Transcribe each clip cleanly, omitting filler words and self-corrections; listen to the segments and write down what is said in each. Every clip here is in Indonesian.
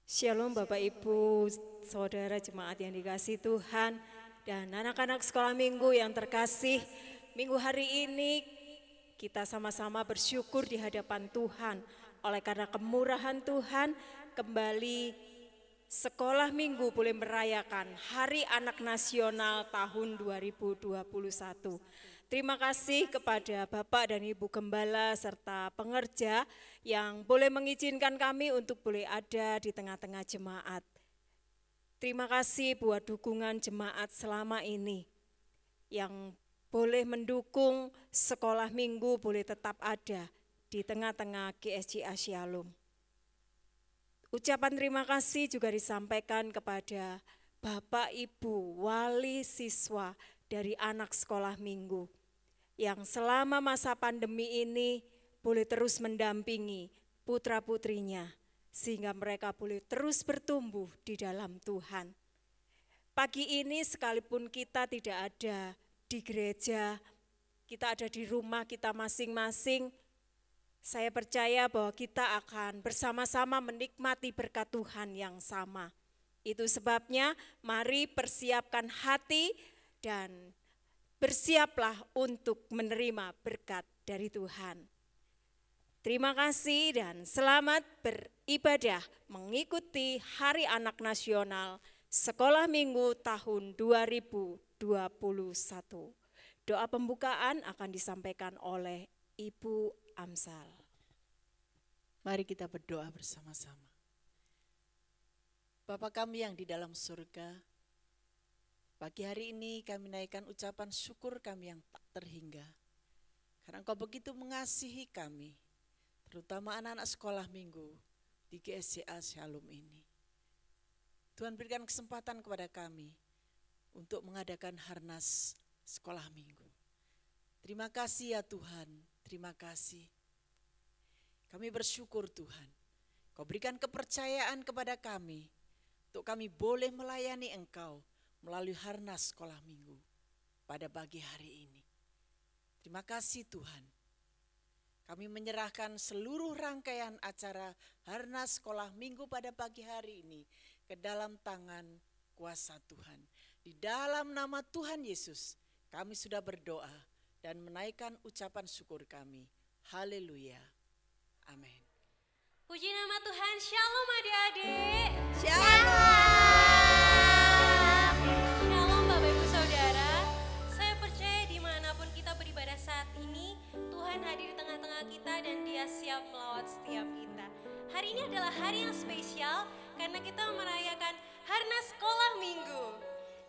Shalom Bapak Ibu, Saudara jemaat yang dikasihi Tuhan, dan anak-anak sekolah minggu yang terkasih. Minggu hari ini kita sama-sama bersyukur di hadapan Tuhan. Oleh karena kemurahan Tuhan, kembali sekolah minggu boleh merayakan Hari Anak Nasional tahun 2021. Terima kasih kepada Bapak dan Ibu Gembala serta pengerja yang boleh mengizinkan kami untuk boleh ada di tengah-tengah jemaat. Terima kasih buat dukungan jemaat selama ini yang boleh mendukung sekolah minggu boleh tetap ada di tengah-tengah GSJA Shalom. Ucapan terima kasih juga disampaikan kepada Bapak Ibu wali siswa dari anak sekolah minggu yang selama masa pandemi ini boleh terus mendampingi putra-putrinya sehingga mereka boleh terus bertumbuh di dalam Tuhan. Pagi ini sekalipun kita tidak ada di gereja, kita ada di rumah kita masing-masing, saya percaya bahwa kita akan bersama-sama menikmati berkat Tuhan yang sama. Itu sebabnya mari persiapkan hati dan bersiaplah untuk menerima berkat dari Tuhan. Terima kasih dan selamat beribadah mengikuti Hari Anak Nasional Sekolah Minggu tahun 2021. Doa pembukaan akan disampaikan oleh Ibu Amsal. Mari kita berdoa bersama-sama. Bapa kami yang di dalam surga, pagi hari ini kami naikkan ucapan syukur kami yang tak terhingga. Karena Engkau begitu mengasihi kami, terutama anak-anak sekolah minggu di GSJA Shalom ini. Tuhan berikan kesempatan kepada kami untuk mengadakan harnas sekolah minggu. Terima kasih ya Tuhan, terima kasih. Kami bersyukur Tuhan, Kau berikan kepercayaan kepada kami untuk kami boleh melayani Engkau melalui harnas sekolah minggu pada pagi hari ini. Terima kasih Tuhan. Kami menyerahkan seluruh rangkaian acara harnas sekolah minggu pada pagi hari ini ke dalam tangan kuasa Tuhan. Di dalam nama Tuhan Yesus kami sudah berdoa dan menaikkan ucapan syukur kami. Haleluya. Amin. Puji nama Tuhan, shalom adik-adik. Shalom Bapak Ibu Saudara. Saya percaya dimanapun kita beribadah saat ini, Tuhan hadir di tengah-tengah kita dan Dia siap melawat setiap kita. Hari ini adalah hari yang spesial karena kita merayakan Harnas Sekolah Minggu.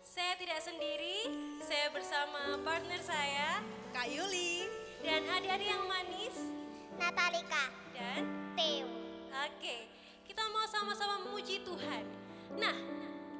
Saya tidak sendiri, saya bersama partner saya, Kak Yuli dan adik-adik yang manis, Natalika dan Teo. Oke, kita mau sama-sama memuji Tuhan. Nah,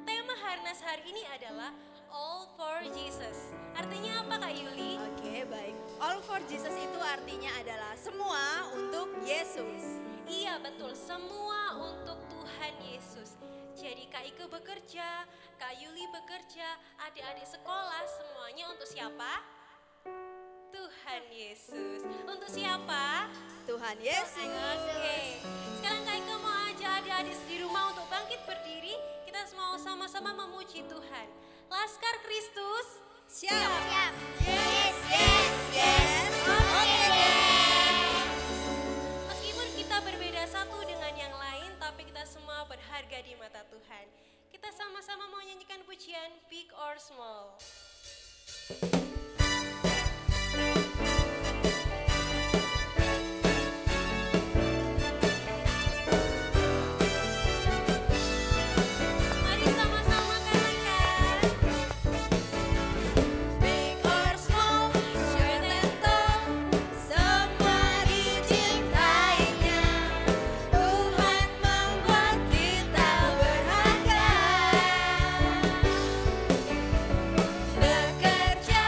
tema Harnas hari ini adalah All for Jesus. Artinya apa Kak Yuli? Oke, baik. All for Jesus itu artinya adalah semua untuk Yesus. Iya betul, semua untuk Tuhan Yesus. Jadi Kak Ike bekerja, Kak Yuli bekerja, adik-adik sekolah, semuanya untuk siapa? Tuhan Yesus. Untuk siapa? Tuhan Yesus. Oke, sekarang Kak Ike mau ajak adik-adik di rumah untuk bangkit berdiri. Kita mau sama-sama memuji Tuhan. Laskar Kristus. Siap. Yes, yes, yes. Oke. Meskipun kita berbeda satu dengan yang lain, tapi kita semua berharga di mata Tuhan. Kita sama-sama mau nyanyikan pujian Big or Small. Mari sama-sama katakan. Big or small, short and tall, semua dicintainya. Tuhan membuat kita berharga. Bekerja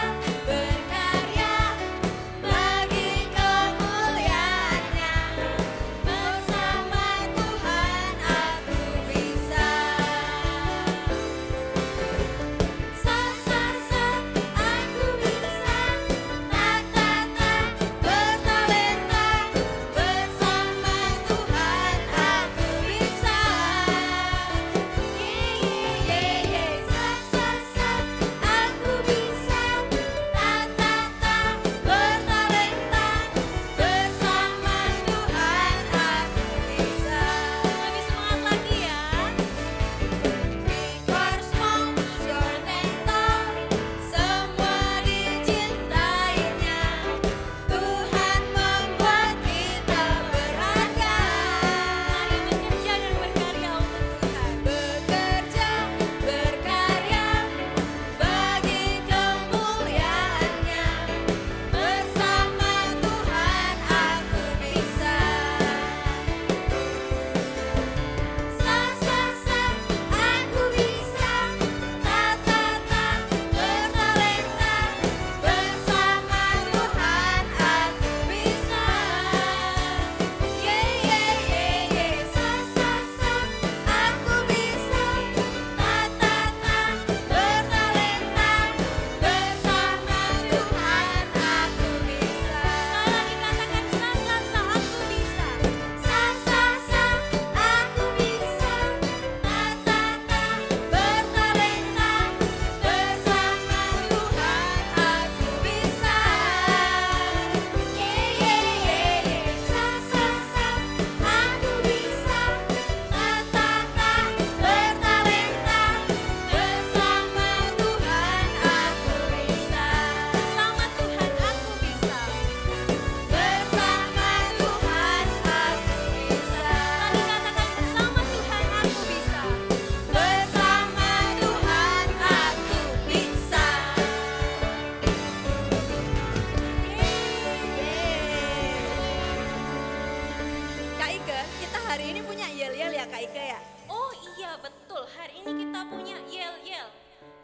betul, hari ini kita punya yel-yel.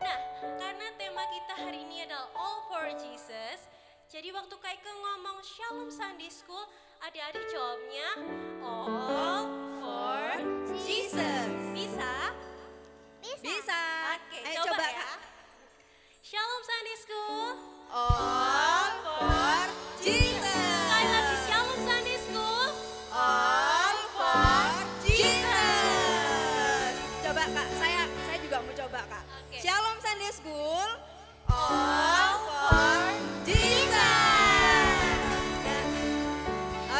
Nah, karena tema kita hari ini adalah All for Jesus, jadi waktu Kaike ngomong Shalom Sunday School, adik-adik jawabnya All for Jesus. Bisa? Bisa. Oke, Ayo coba coba ya. Kak. Shalom Sunday School. All for Jesus. Sekali lagi Shalom Sunday School. All for Jesus. Coba Kak, saya juga mau coba Kak. Oke. Shalom Sunday School. All for Jesus. Nah,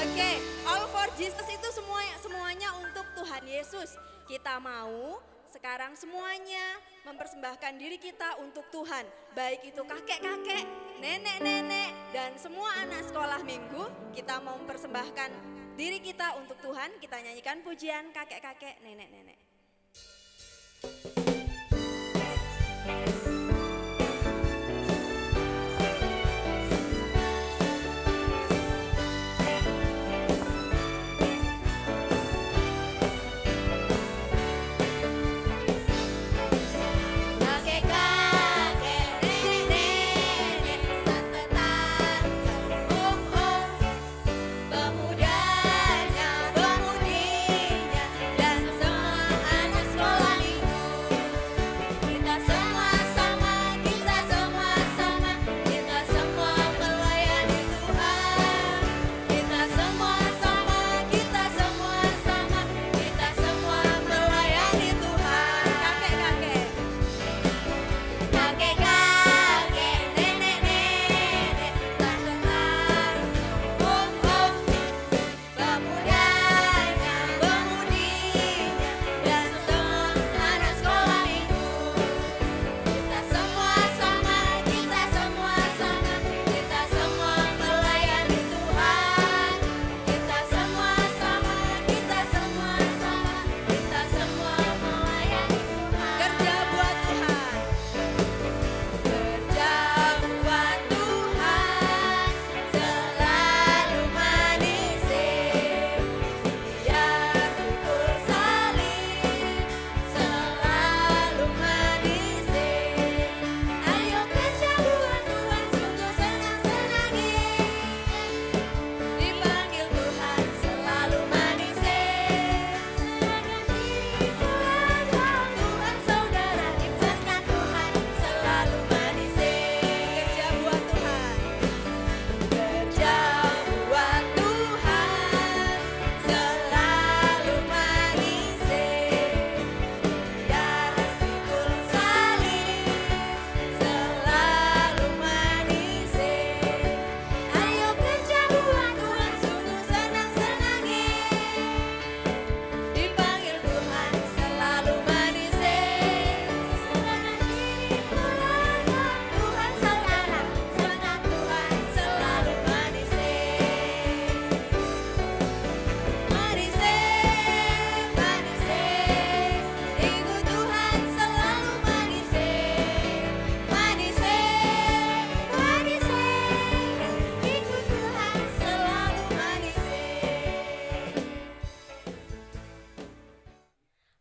oke, all for Jesus itu semuanya untuk Tuhan Yesus. Kita mau sekarang semuanya mempersembahkan diri kita untuk Tuhan. Baik itu kakek-kakek, nenek-nenek, dan semua anak sekolah minggu. Kita mau mempersembahkan diri kita untuk Tuhan. Kita nyanyikan pujian kakek-kakek, nenek-nenek.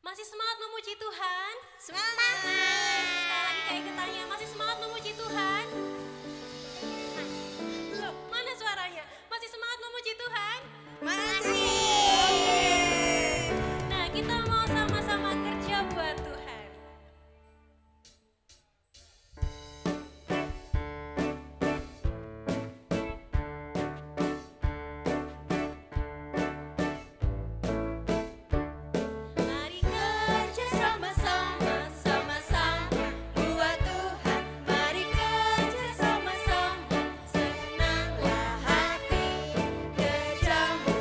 Masih semangat memuji Tuhan? Semangat. Sekali lagi Kaike tanya, masih semangat memuji Tuhan? Loh, mana suaranya? Masih semangat memuji Tuhan? Masih. Nah, kita mau sama-sama kerja buat Tuhan. Mari kerja sama-sama, sama-sama buat Tuhan. Mari kerja sama-sama, senanglah hati. Kerjamu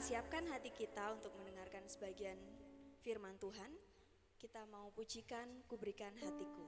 siapkan hati kita untuk mendengarkan sebagian firman Tuhan. Kita mau pujikan, Ku Berikan Hatiku.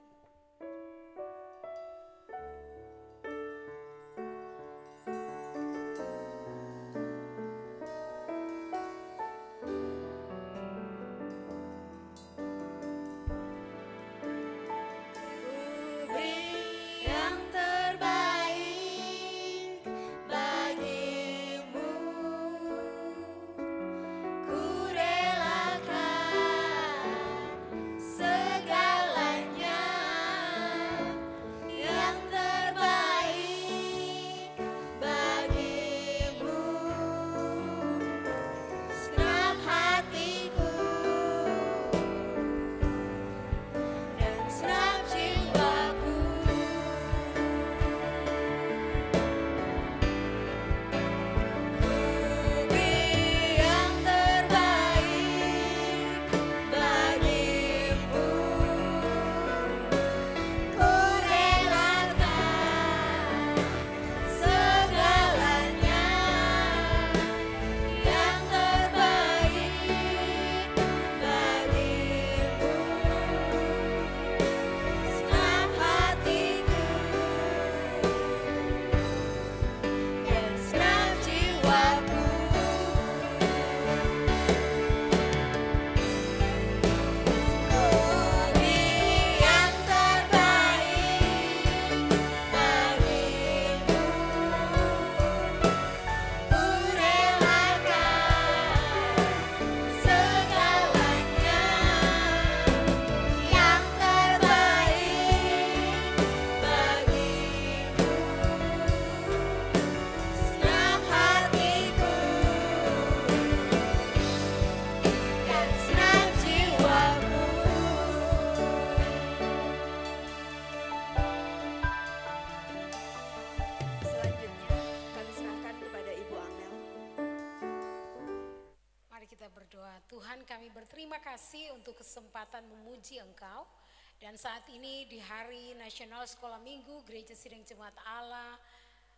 Tuhan, kami berterima kasih untuk kesempatan memuji Engkau. Dan saat ini di Hari Nasional Sekolah Minggu Gereja Sidang Jemaat Allah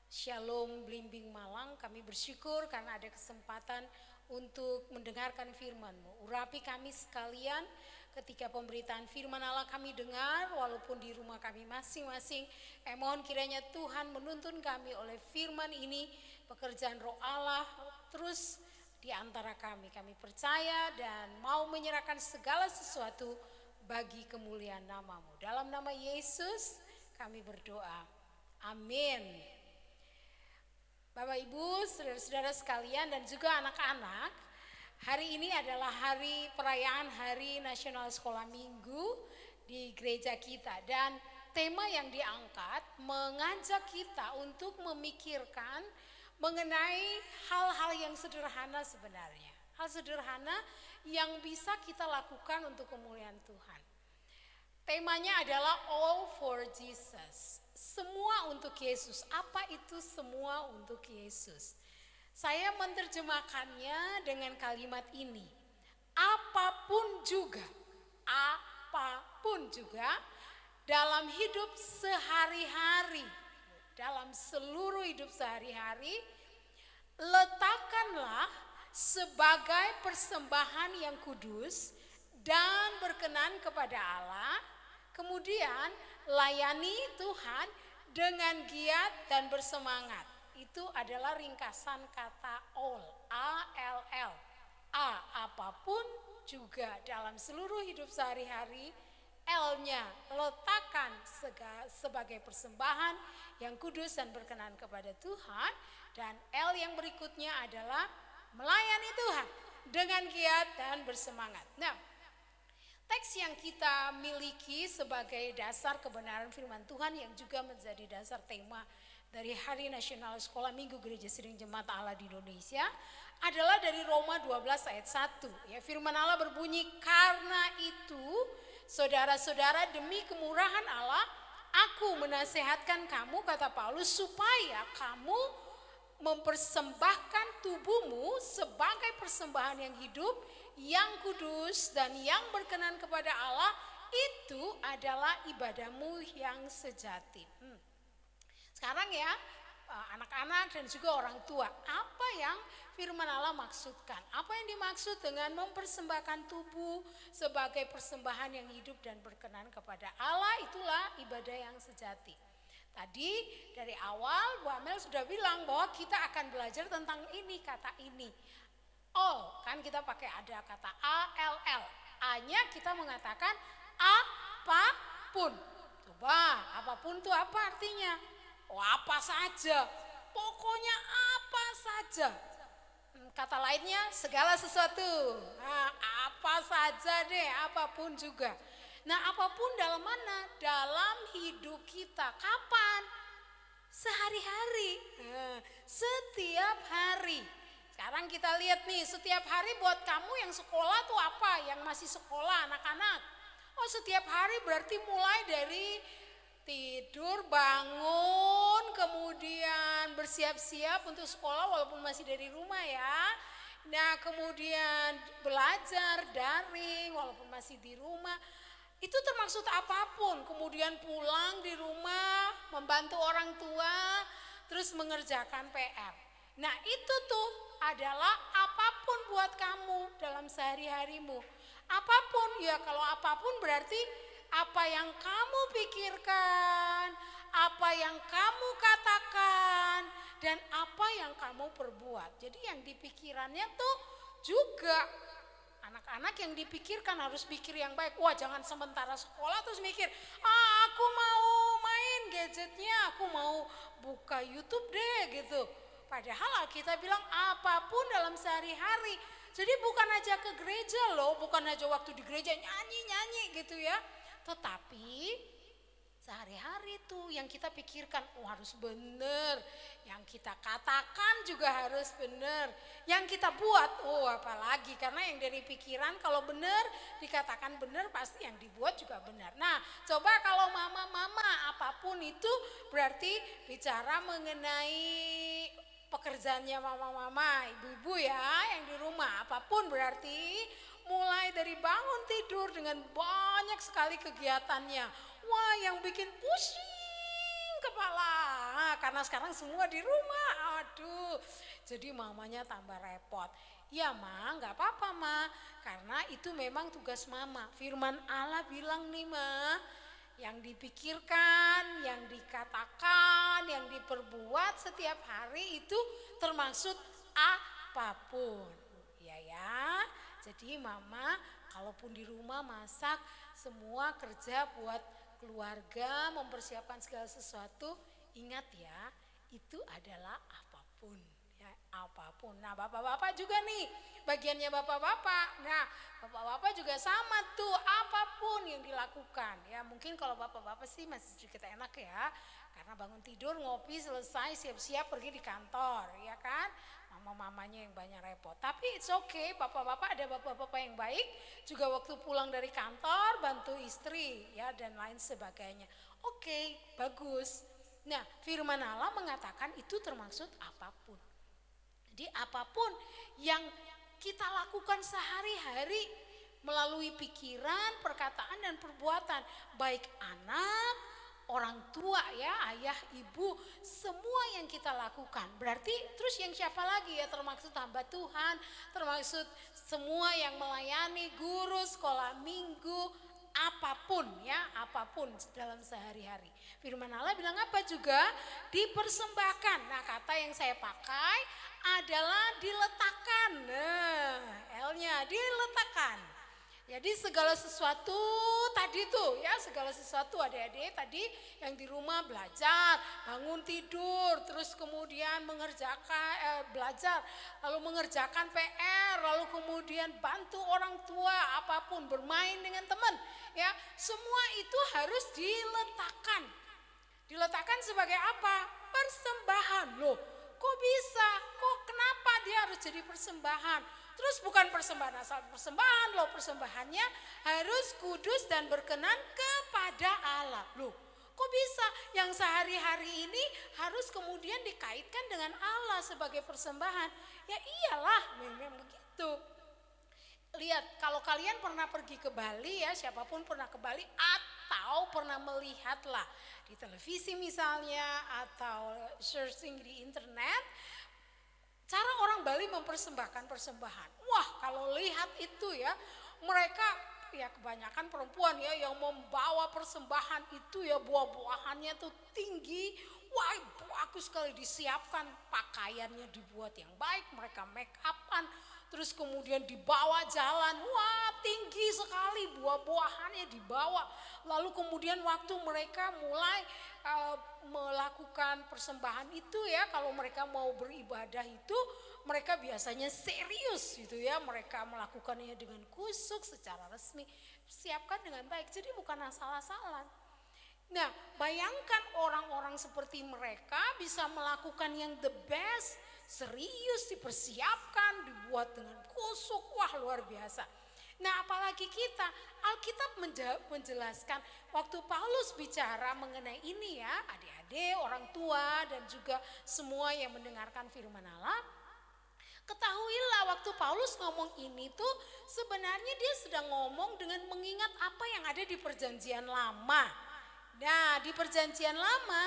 Shalom Blimbing Malang, kami bersyukur karena ada kesempatan untuk mendengarkan firman-Mu. Urapi kami sekalian ketika pemberitaan firman Allah kami dengar, walaupun di rumah kami masing-masing. Mohon kiranya Tuhan menuntun kami oleh firman ini, pekerjaan Roh Allah terus di antara kami. Kami percaya dan mau menyerahkan segala sesuatu bagi kemuliaan nama-Mu. Dalam nama Yesus kami berdoa. Amin. Bapak Ibu, saudara-saudara sekalian dan juga anak-anak, hari ini adalah hari perayaan Hari Nasional Sekolah Minggu di gereja kita. Dan tema yang diangkat mengajak kita untuk memikirkan mengenai hal-hal yang sederhana sebenarnya. Hal sederhana yang bisa kita lakukan untuk kemuliaan Tuhan. Temanya adalah All for Jesus. Semua untuk Yesus. Apa itu semua untuk Yesus? Saya menerjemahkannya dengan kalimat ini. Apapun juga dalam hidup sehari-hari, dalam seluruh hidup sehari-hari, letakkanlah sebagai persembahan yang kudus dan berkenan kepada Allah. Kemudian layani Tuhan dengan giat dan bersemangat. Itu adalah ringkasan kata all, A-L-L. A, apapun juga dalam seluruh hidup sehari-hari. L-nya letakkan sebagai persembahan yang kudus dan berkenan kepada Tuhan. Dan L yang berikutnya adalah melayani Tuhan dengan giat dan bersemangat. Nah, teks yang kita miliki sebagai dasar kebenaran firman Tuhan yang juga menjadi dasar tema dari Hari Nasional Sekolah Minggu Gereja Sidang Jemaat Allah di Indonesia adalah dari Roma 12 ayat 1. Ya, firman Allah berbunyi, karena itu saudara-saudara, demi kemurahan Allah, aku menasehatkan kamu, kata Paulus, supaya kamu mempersembahkan tubuhmu sebagai persembahan yang hidup, yang kudus dan yang berkenan kepada Allah. Itu adalah ibadahmu yang sejati. Sekarang ya, anak-anak dan juga orang tua, apa yang firman Allah maksudkan. Apa yang dimaksud dengan mempersembahkan tubuh sebagai persembahan yang hidup dan berkenan kepada Allah, itulah ibadah yang sejati. Tadi dari awal Bu Amel sudah bilang bahwa kita akan belajar tentang ini, kata ini. All, kan kita pakai ada kata A-L-L. A-nya kita mengatakan apapun. Coba, apapun itu apa artinya? Oh, apa saja. Pokoknya apa saja. Kata lainnya segala sesuatu. Nah, apa saja deh, apapun juga. Nah, apapun dalam mana? Dalam hidup kita. Kapan? Sehari-hari. Nah, setiap hari. Sekarang kita lihat nih, setiap hari buat kamu yang sekolah tuh apa? Yang masih sekolah anak-anak. Oh, setiap hari berarti mulai dari tidur, bangun, kemudian bersiap-siap untuk sekolah walaupun masih dari rumah ya. Nah, kemudian belajar daring walaupun masih di rumah. Itu termaksud apapun. Kemudian pulang di rumah, membantu orang tua, terus mengerjakan PR. Nah, itu tuh adalah apapun buat kamu dalam sehari-harimu. Apapun, ya kalau apapun berarti apa yang kamu pikirkan, apa yang kamu katakan, dan apa yang kamu perbuat. Jadi yang dipikirannya tuh juga anak-anak yang dipikirkan harus pikir yang baik. Wah, jangan sementara sekolah terus mikir, aku mau main gadgetnya, aku mau buka YouTube deh gitu. Padahal kita bilang apapun dalam sehari-hari. Jadi bukan aja ke gereja loh, bukan aja waktu di gereja nyanyi-nyanyi gitu ya. Tetapi sehari-hari tuh yang kita pikirkan harus benar. Yang kita katakan juga harus benar. Yang kita buat, apalagi karena yang dari pikiran kalau benar, dikatakan benar pasti yang dibuat juga benar. Nah, coba kalau mama-mama apapun itu berarti bicara mengenai pekerjaannya mama-mama, ibu-ibu ya yang di rumah. Apapun berarti mulai dari bangun tidur dengan banyak sekali kegiatannya. Wah, yang bikin pusing kepala. Karena sekarang semua di rumah. Aduh, jadi mamanya tambah repot. Ya Ma, gak apa-apa Ma. Karena itu memang tugas mama. Firman Allah bilang nih Ma, yang dipikirkan, yang dikatakan, yang diperbuat setiap hari itu termaksud apapun. Ya. Jadi mama kalaupun di rumah masak, semua kerja buat keluarga, mempersiapkan segala sesuatu, ingat ya, itu adalah apapun. Ya, apapun. Nah, bapak-bapak juga nih, bagiannya bapak-bapak. Nah, bapak-bapak juga sama tuh, apapun yang dilakukan. Ya, mungkin kalau bapak-bapak sih masih sedikit enak ya, karena bangun tidur, ngopi, selesai, siap-siap pergi di kantor, ya kan? Mama-mamanya yang banyak repot. Tapi it's okay, bapak-bapak ada bapak-bapak yang baik, juga waktu pulang dari kantor bantu istri, ya dan lain sebagainya. Oke, bagus. Nah, firman Allah mengatakan itu termaksud apapun. Jadi apapun yang kita lakukan sehari-hari melalui pikiran, perkataan, dan perbuatan. Baik anak, orang tua ya, ayah, ibu, semua yang kita lakukan. Berarti terus yang siapa lagi ya, termaksud hamba Tuhan, termaksud semua yang melayani, guru, sekolah minggu, apapun ya, apapun dalam sehari-hari. Firman Allah bilang apa juga? Dipersembahkan. Nah, kata yang saya pakai adalah diletakkan. Nah, L-nya diletakkan. Jadi segala sesuatu tadi tuh ya, segala sesuatu adik-adik tadi yang di rumah belajar, bangun tidur, terus kemudian mengerjakan belajar, lalu mengerjakan PR, lalu kemudian bantu orang tua, apapun, bermain dengan teman, ya semua itu harus diletakkan. Diletakkan sebagai apa? Persembahan. Loh, kok bisa? Kok kenapa dia harus jadi persembahan? Terus bukan persembahan asal persembahan loh, persembahannya harus kudus dan berkenan kepada Allah. Loh, kok bisa yang sehari-hari ini harus kemudian dikaitkan dengan Allah sebagai persembahan? Ya iyalah, memang begitu. Lihat, kalau kalian pernah pergi ke Bali ya, siapapun pernah ke Bali atau pernah melihat lah di televisi misalnya atau searching di internet, Cara orang Bali mempersembahkan persembahan. Wah, kalau lihat itu ya, mereka ya kebanyakan perempuan ya yang membawa persembahan itu ya, buah-buahannya tuh tinggi. Wah, bagus sekali, disiapkan pakaiannya dibuat yang baik, mereka make upan, terus kemudian dibawa jalan. Wah, tinggi sekali, buah-buahannya dibawa. Lalu kemudian waktu mereka mulai melakukan persembahan itu ya, kalau mereka mau beribadah itu mereka biasanya serius gitu ya, mereka melakukannya dengan kusuk secara resmi, siapkan dengan baik, jadi bukan asal-asalan. Nah, bayangkan orang-orang seperti mereka bisa melakukan yang the best, serius, dipersiapkan, dibuat dengan kusuk, wah luar biasa. Nah, apalagi kita, Alkitab menjelaskan waktu Paulus bicara mengenai ini ya, adik-adik, orang tua dan juga semua yang mendengarkan firman Allah, ketahuilah waktu Paulus ngomong ini tuh sebenarnya dia sedang ngomong dengan mengingat apa yang ada di perjanjian lama. Nah, di perjanjian lama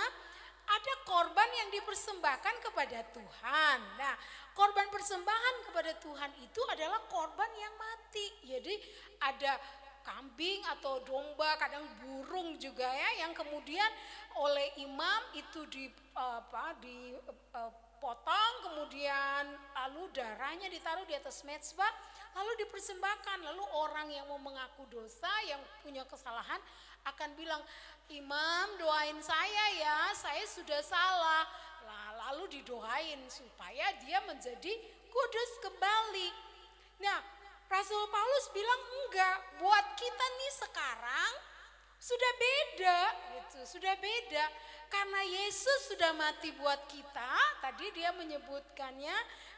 ada korban yang dipersembahkan kepada Tuhan. Nah, korban persembahan kepada Tuhan itu adalah korban yang mati. Jadi ada kambing atau domba, kadang burung juga ya, yang kemudian oleh imam itu dipotong, kemudian lalu darahnya ditaruh di atas mezbah, lalu dipersembahkan. Lalu orang yang mau mengaku dosa, yang punya kesalahan akan bilang, imam doain saya ya, saya sudah salah. Lalu didoain supaya dia menjadi kudus kembali. Nah, Rasul Paulus bilang enggak, buat kita nih sekarang sudah beda gitu, sudah beda. Karena Yesus sudah mati buat kita, tadi dia menyebutkannya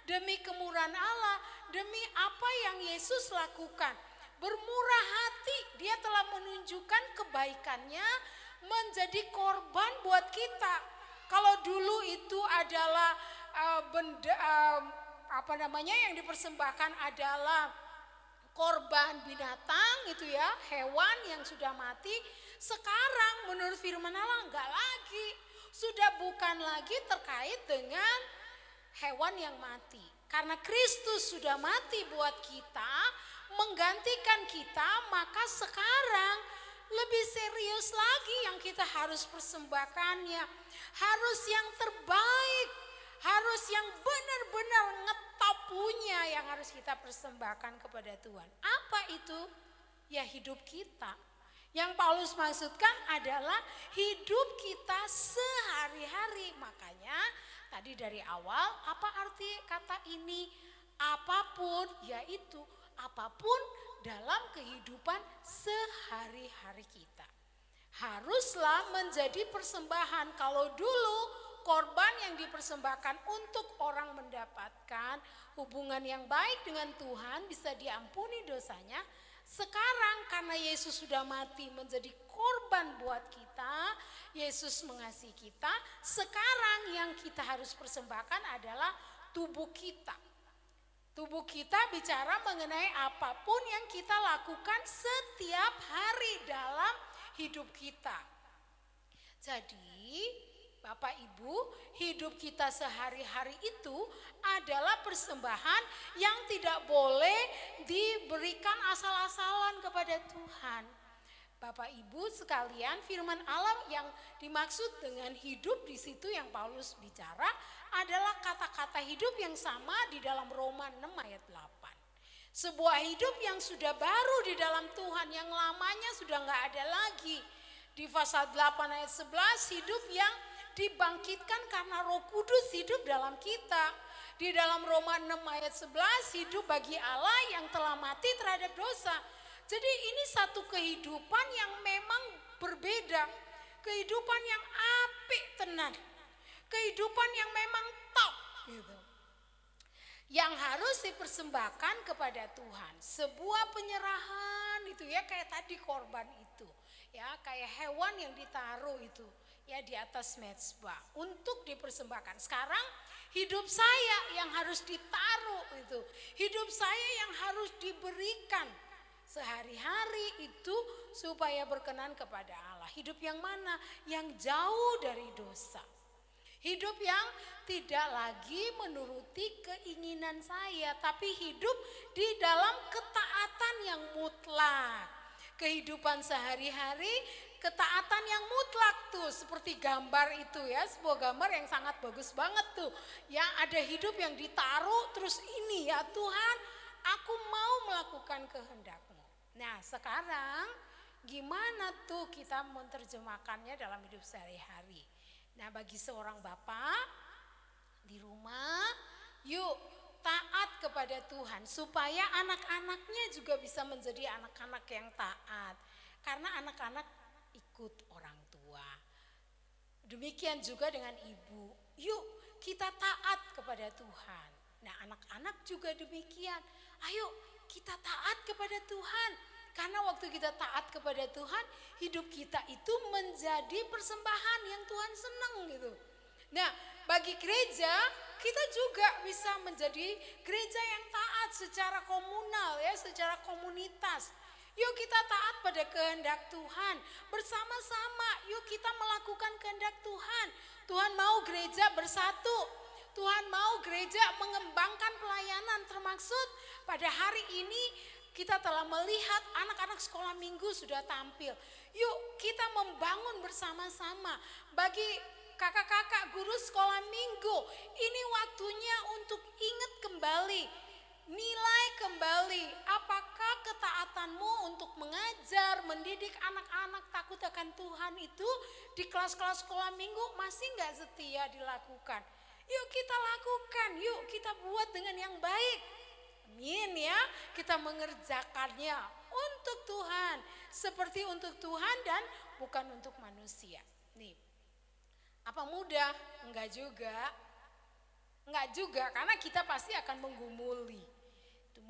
demi kemurahan Allah, demi apa yang Yesus lakukan. Bermurah hati, dia telah menunjukkan kebaikannya menjadi korban buat kita. Kalau dulu itu adalah yang dipersembahkan adalah korban binatang itu ya, hewan yang sudah mati. Sekarang menurut firman Allah enggak lagi, sudah bukan lagi terkait dengan hewan yang mati. Karena Kristus sudah mati buat kita, menggantikan kita, maka sekarang lebih serius lagi yang kita harus persembahkannya. Harus yang terbaik, harus yang benar-benar ngetop punya yang harus kita persembahkan kepada Tuhan. Apa itu? Ya hidup kita. Yang Paulus maksudkan adalah hidup kita sehari-hari. Makanya tadi dari awal apa arti kata ini? Apapun, yaitu apapun dalam kehidupan sehari-hari kita. Haruslah menjadi persembahan. Kalau dulu korban yang dipersembahkan untuk orang mendapatkan hubungan yang baik dengan Tuhan, bisa diampuni dosanya. Sekarang karena Yesus sudah mati menjadi korban buat kita, Yesus mengasihi kita, sekarang yang kita harus persembahkan adalah tubuh kita. Tubuh kita bicara mengenai apapun yang kita lakukan setiap hari dalam hidup kita. Jadi Bapak Ibu, hidup kita sehari-hari itu adalah persembahan yang tidak boleh diberikan asal-asalan kepada Tuhan. Bapak Ibu sekalian, firman Allah yang dimaksud dengan hidup di situ yang Paulus bicara adalah kata-kata hidup yang sama di dalam Roma 6 ayat 8. Sebuah hidup yang sudah baru di dalam Tuhan, yang lamanya sudah enggak ada lagi. Di pasal 8 ayat 11, hidup yang dibangkitkan karena Roh Kudus hidup dalam kita. Di dalam Roma 6 ayat 11, hidup bagi Allah yang telah mati terhadap dosa. Jadi ini satu kehidupan yang memang berbeda. Kehidupan yang apik tenan. Kehidupan yang memang top gitu. Yang harus dipersembahkan kepada Tuhan. Sebuah penyerahan itu ya, kayak tadi korban itu. Ya, kayak hewan yang ditaruh itu ya di atas mezbah untuk dipersembahkan. Sekarang hidup saya yang harus ditaruh itu. Hidup saya yang harus diberikan sehari-hari itu supaya berkenan kepada Allah. Hidup yang mana? Yang jauh dari dosa. Hidup yang tidak lagi menuruti keinginan saya, tapi hidup di dalam ketaatan yang mutlak. Kehidupan sehari-hari, ketaatan yang mutlak tuh, seperti gambar itu ya, sebuah gambar yang sangat bagus banget tuh. Ya, ada hidup yang ditaruh terus ini ya Tuhan, aku mau melakukan kehendak-Mu. Nah, sekarang gimana tuh kita menerjemahkannya dalam hidup sehari-hari? Nah, bagi seorang bapak di rumah, yuk taat kepada Tuhan supaya anak-anaknya juga bisa menjadi anak-anak yang taat. Karena anak-anak ikut orang tua. Demikian juga dengan ibu. Yuk kita taat kepada Tuhan. Nah, anak-anak juga demikian. Ayo kita taat kepada Tuhan. Karena waktu kita taat kepada Tuhan, hidup kita itu menjadi persembahan yang Tuhan senang gitu. Nah, bagi gereja, kita juga bisa menjadi gereja yang taat secara komunal ya, secara komunitas. Yuk kita taat pada kehendak Tuhan. Bersama-sama, yuk kita melakukan kehendak Tuhan. Tuhan mau gereja bersatu. Tuhan mau gereja mengembangkan pelayanan, termaksud pada hari ini kita telah melihat anak-anak sekolah minggu sudah tampil. Yuk kita membangun bersama-sama. Bagi kakak-kakak guru sekolah minggu, ini waktunya untuk ingat kembali, nilai kembali apakah ketaatanmu untuk mengajar, mendidik anak-anak takut akan Tuhan itu di kelas-kelas sekolah minggu masih nggak setia dilakukan. Yuk kita lakukan, yuk kita buat dengan yang baik. Amin ya, kita mengerjakannya untuk Tuhan, seperti untuk Tuhan dan bukan untuk manusia. Nih, apa mudah? Enggak juga, karena kita pasti akan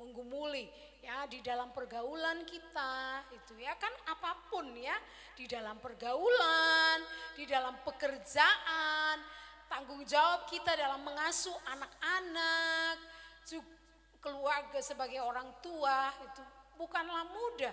menggumuli ya di dalam pergaulan kita itu ya kan, apapun ya, di dalam pergaulan, di dalam pekerjaan, tanggung jawab kita dalam mengasuh anak-anak, keluarga sebagai orang tua itu bukanlah mudah.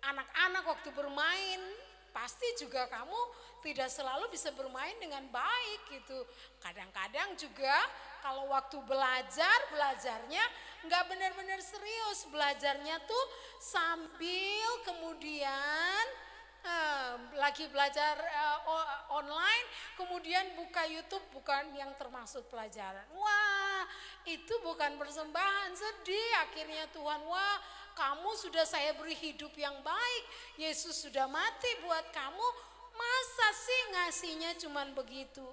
Anak-anak waktu bermain pasti juga kamu tidak selalu bisa bermain dengan baik gitu. Kadang-kadang juga kalau waktu belajarnya nggak benar-benar serius. Belajarnya tuh sambil kemudian lagi belajar online, kemudian buka YouTube, bukan yang termasuk pelajaran. Wah, itu bukan persembahan, sedih akhirnya Tuhan. Wah, kamu sudah saya beri hidup yang baik, Yesus sudah mati buat kamu, masa sih ngasihnya cuman begitu?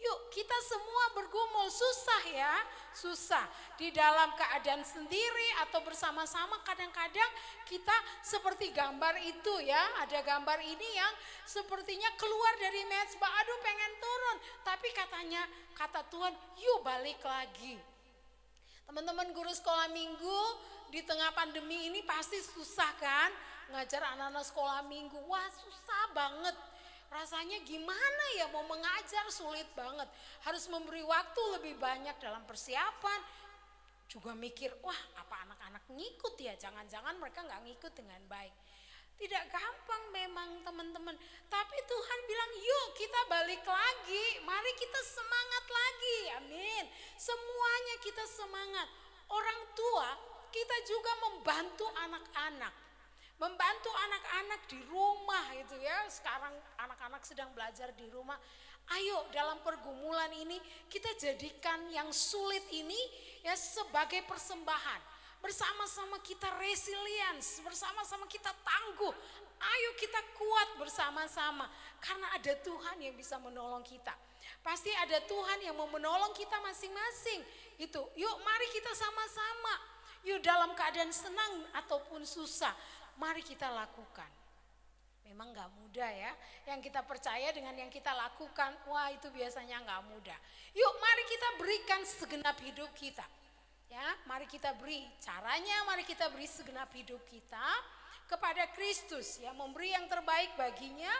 Yuk kita semua bergumul, susah ya, susah. Di dalam keadaan sendiri atau bersama-sama kadang-kadang kita seperti gambar itu ya. Ada gambar ini yang sepertinya keluar dari mezbah, aduh pengen turun. Tapi kata Tuhan, yuk balik lagi. Teman-teman guru sekolah minggu di tengah pandemi ini pasti susah kan? Ngajar anak-anak sekolah minggu, wah susah banget. Rasanya gimana ya mau mengajar, sulit banget. Harus memberi waktu lebih banyak dalam persiapan. Juga mikir, wah apa anak-anak ngikut ya, jangan-jangan mereka gak ngikut dengan baik. Tidak gampang memang teman-teman. Tapi Tuhan bilang yuk kita balik lagi, mari kita semangat lagi, amin. Semuanya kita semangat. Orang tua kita juga membantu anak-anak. Membantu anak-anak di rumah itu ya, sekarang anak-anak sedang belajar di rumah. Ayo dalam pergumulan ini kita jadikan yang sulit ini ya sebagai persembahan. Bersama-sama kita resilience, bersama-sama kita tangguh. Ayo kita kuat bersama-sama karena ada Tuhan yang bisa menolong kita. Pasti ada Tuhan yang mau menolong kita masing-masing. Gitu. Yuk mari kita sama-sama. Yuk dalam keadaan senang ataupun susah, mari kita lakukan. Memang gak mudah ya, yang kita percaya dengan yang kita lakukan, wah itu biasanya gak mudah. Yuk mari kita berikan segenap hidup kita. Ya, mari kita beri caranya, mari kita beri segenap hidup kita kepada Kristus, ya, memberi yang terbaik baginya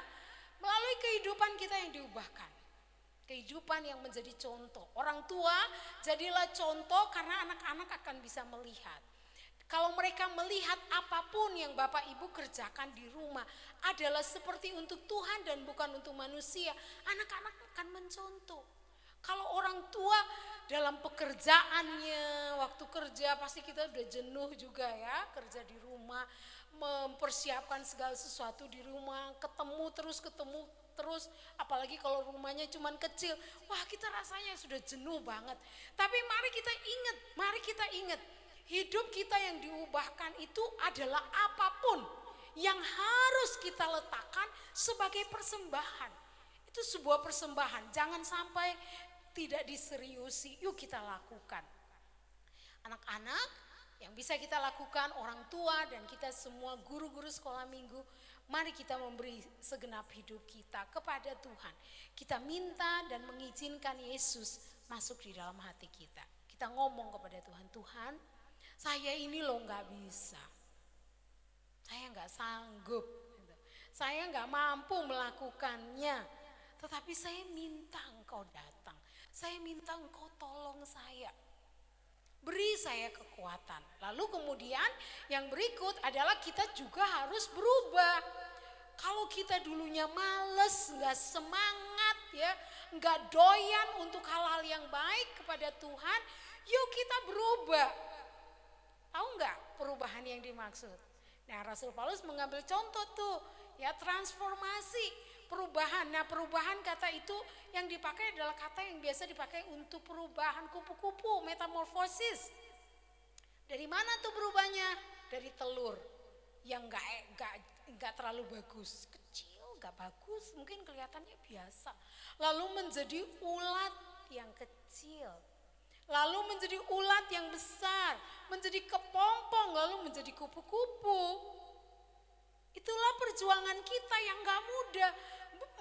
melalui kehidupan kita yang diubahkan. Kehidupan yang menjadi contoh. Orang tua jadilah contoh karena anak-anak akan bisa melihat. Kalau mereka melihat apapun yang Bapak Ibu kerjakan di rumah adalah seperti untuk Tuhan dan bukan untuk manusia, anak-anak akan mencontoh. Kalau orang tua dalam pekerjaannya, waktu kerja pasti kita udah jenuh juga ya, kerja di rumah, mempersiapkan segala sesuatu di rumah, ketemu terus, apalagi kalau rumahnya cuman kecil, wah kita rasanya sudah jenuh banget. Tapi mari kita ingat, hidup kita yang diubahkan itu adalah apapun yang harus kita letakkan sebagai persembahan. Itu sebuah persembahan, jangan sampai tidak diseriusi, yuk kita lakukan. Anak-anak yang bisa kita lakukan, orang tua dan kita semua guru-guru sekolah minggu, mari kita memberi segenap hidup kita kepada Tuhan. Kita minta dan mengizinkan Yesus masuk di dalam hati kita. Kita ngomong kepada Tuhan, Tuhan saya ini loh gak bisa, saya gak sanggup, saya gak mampu melakukannya, tetapi saya minta Engkau datang. Saya minta Engkau tolong saya, beri saya kekuatan. Lalu kemudian yang berikut adalah kita juga harus berubah. Kalau kita dulunya males, gak semangat ya, gak doyan untuk hal-hal yang baik kepada Tuhan, yuk kita berubah. Tahu gak perubahan yang dimaksud? Nah Rasul Paulus mengambil contoh tuh ya, transformasi. Perubahan, nah perubahan kata itu yang dipakai adalah kata yang biasa dipakai untuk perubahan kupu-kupu, metamorfosis. Dari mana tuh berubahnya? Dari telur yang enggak terlalu bagus, kecil, enggak bagus, mungkin kelihatannya biasa. Lalu menjadi ulat yang kecil, lalu menjadi ulat yang besar, menjadi kepompong, lalu menjadi kupu-kupu. Itulah perjuangan kita yang gak mudah,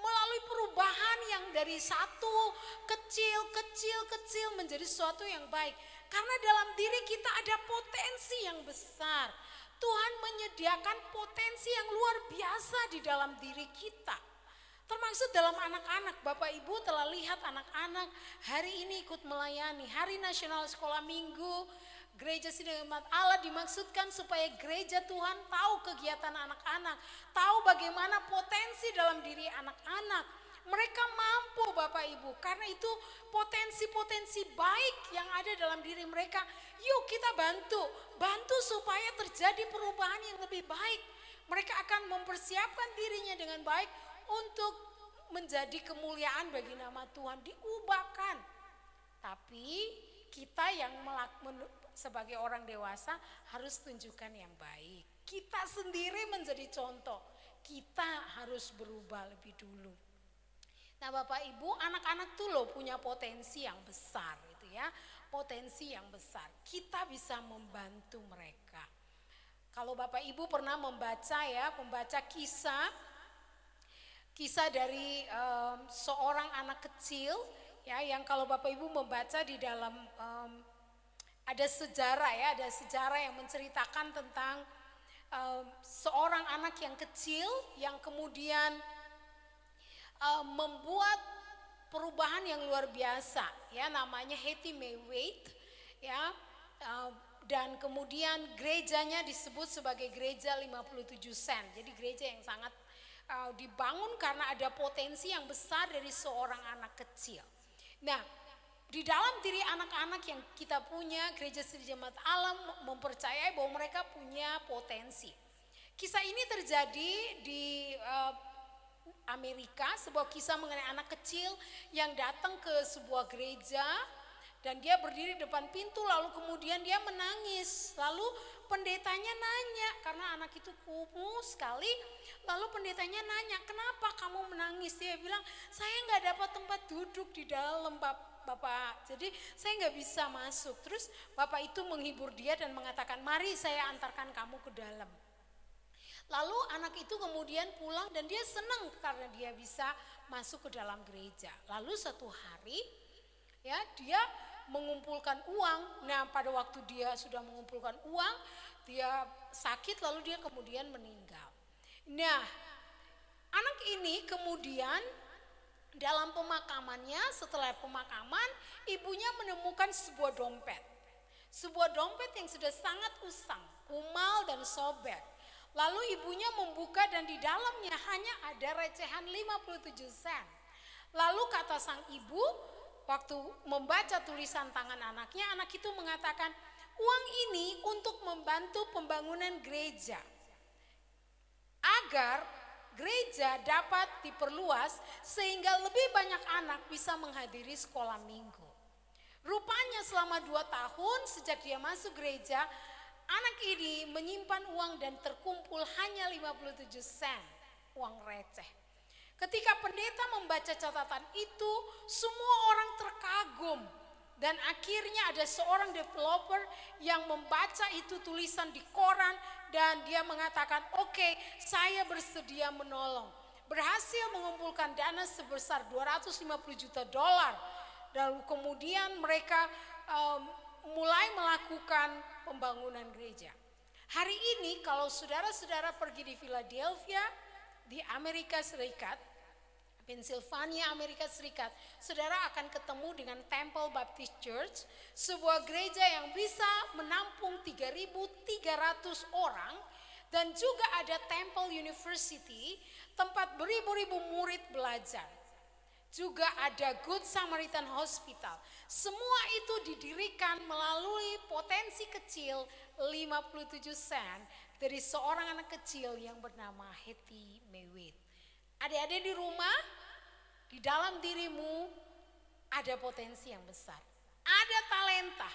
melalui perubahan yang dari satu kecil menjadi sesuatu yang baik. Karena dalam diri kita ada potensi yang besar. Tuhan menyediakan potensi yang luar biasa di dalam diri kita. Termasuk dalam anak-anak, Bapak Ibu telah lihat anak-anak hari ini ikut melayani Hari Nasional Sekolah Minggu. Gereja Sidang Jemaat Allah dimaksudkan supaya gereja Tuhan tahu kegiatan anak-anak, tahu bagaimana potensi dalam diri anak-anak. Mereka mampu Bapak Ibu, karena itu potensi-potensi baik yang ada dalam diri mereka. Yuk kita bantu supaya terjadi perubahan yang lebih baik. Mereka akan mempersiapkan dirinya dengan baik untuk menjadi kemuliaan bagi nama Tuhan, diubahkan. Tapi kita yang sebagai orang dewasa harus tunjukkan yang baik. Kita sendiri menjadi contoh. Kita harus berubah lebih dulu. Nah Bapak Ibu, anak-anak tuh loh punya potensi yang besar gitu ya. Potensi yang besar. Kita bisa membantu mereka. Kalau Bapak Ibu pernah membaca kisah dari seorang anak kecil ya, yang kalau Bapak Ibu membaca di dalam ada sejarah yang menceritakan tentang seorang anak yang kecil yang kemudian membuat perubahan yang luar biasa ya, namanya Hattie Mae Wade ya, dan kemudian gerejanya disebut sebagai gereja 57 sen. Jadi gereja yang sangat dibangun karena ada potensi yang besar dari seorang anak kecil. Nah, di dalam diri anak-anak yang kita punya, Gereja Sidang Jemaat Allah mempercayai bahwa mereka punya potensi. Kisah ini terjadi di Amerika, sebuah kisah mengenai anak kecil yang datang ke sebuah gereja dan dia berdiri depan pintu, lalu kemudian dia menangis. Lalu pendetanya nanya, karena anak itu kumuh sekali, lalu pendetanya nanya, kenapa kamu menangis? Dia bilang, saya nggak dapat tempat duduk di dalam Bapak, jadi saya nggak bisa masuk. Terus Bapak itu menghibur dia dan mengatakan, mari saya antarkan kamu ke dalam. Lalu anak itu kemudian pulang dan dia senang karena dia bisa masuk ke dalam gereja. Lalu satu hari ya dia mengumpulkan uang. Nah pada waktu dia sudah mengumpulkan uang, dia sakit lalu dia kemudian meninggal. Nah anak ini kemudian dalam pemakamannya, setelah pemakaman ibunya menemukan sebuah dompet. Sebuah dompet yang sudah sangat usang, kumal dan sobek. Lalu ibunya membuka dan di dalamnya hanya ada recehan 57 sen. Lalu kata sang ibu, waktu membaca tulisan tangan anaknya, anak itu mengatakan, uang ini untuk membantu pembangunan gereja. Agar gereja dapat diperluas sehingga lebih banyak anak bisa menghadiri sekolah minggu. Rupanya selama 2 tahun sejak dia masuk gereja, anak ini menyimpan uang dan terkumpul hanya 57 sen, uang receh. Ketika pendeta membaca catatan itu, semua orang terkagum. Dan akhirnya ada seorang developer yang membaca itu tulisan di koran dan dia mengatakan, oke, saya bersedia menolong. Berhasil mengumpulkan dana sebesar 250 juta dolar. Dan kemudian mereka mulai melakukan pembangunan gereja. Hari ini kalau saudara-saudara pergi di Philadelphia, di Amerika Serikat, Pennsylvania, Amerika Serikat, saudara akan ketemu dengan Temple Baptist Church, sebuah gereja yang bisa menampung 3.300 orang, dan juga ada Temple University, tempat beribu-ribu murid belajar. Juga ada Good Samaritan Hospital. Semua itu didirikan melalui potensi kecil 57 sen dari seorang anak kecil yang bernama Hetty Mewit. Adik-adik di rumah, di dalam dirimu ada potensi yang besar. Ada talenta,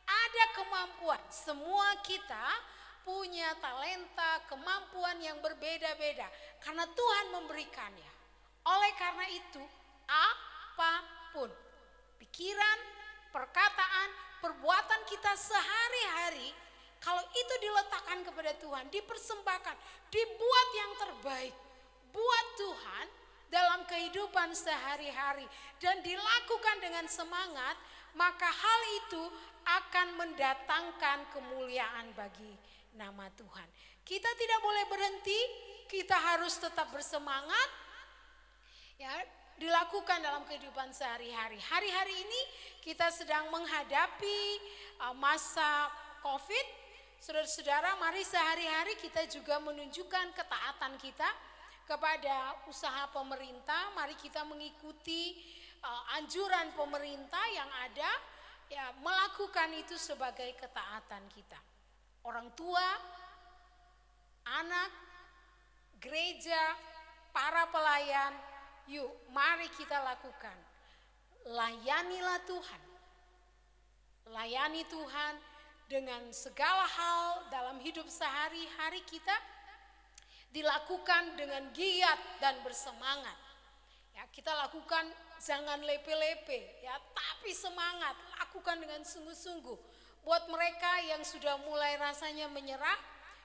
ada kemampuan. Semua kita punya talenta, kemampuan yang berbeda-beda. Karena Tuhan memberikannya. Oleh karena itu, apapun, pikiran, perkataan, perbuatan kita sehari-hari, kalau itu diletakkan kepada Tuhan, dipersembahkan, dibuat yang terbaik buat Tuhan dalam kehidupan sehari-hari dan dilakukan dengan semangat, maka hal itu akan mendatangkan kemuliaan bagi nama Tuhan. Kita tidak boleh berhenti, kita harus tetap bersemangat, ya, dilakukan dalam kehidupan sehari-hari. Hari-hari ini kita sedang menghadapi masa COVID. Saudara-saudara, mari sehari-hari kita juga menunjukkan ketaatan kita kepada usaha pemerintah. Mari kita mengikuti anjuran pemerintah yang ada, ya, melakukan itu sebagai ketaatan kita. Orang tua, anak, gereja, para pelayan, yuk mari kita lakukan. Layanilah Tuhan. Layani Tuhan dengan segala hal dalam hidup sehari-hari kita, dilakukan dengan giat dan bersemangat. Ya, kita lakukan jangan lepe-lepe, ya, tapi semangat, lakukan dengan sungguh-sungguh. Buat mereka yang sudah mulai rasanya menyerah,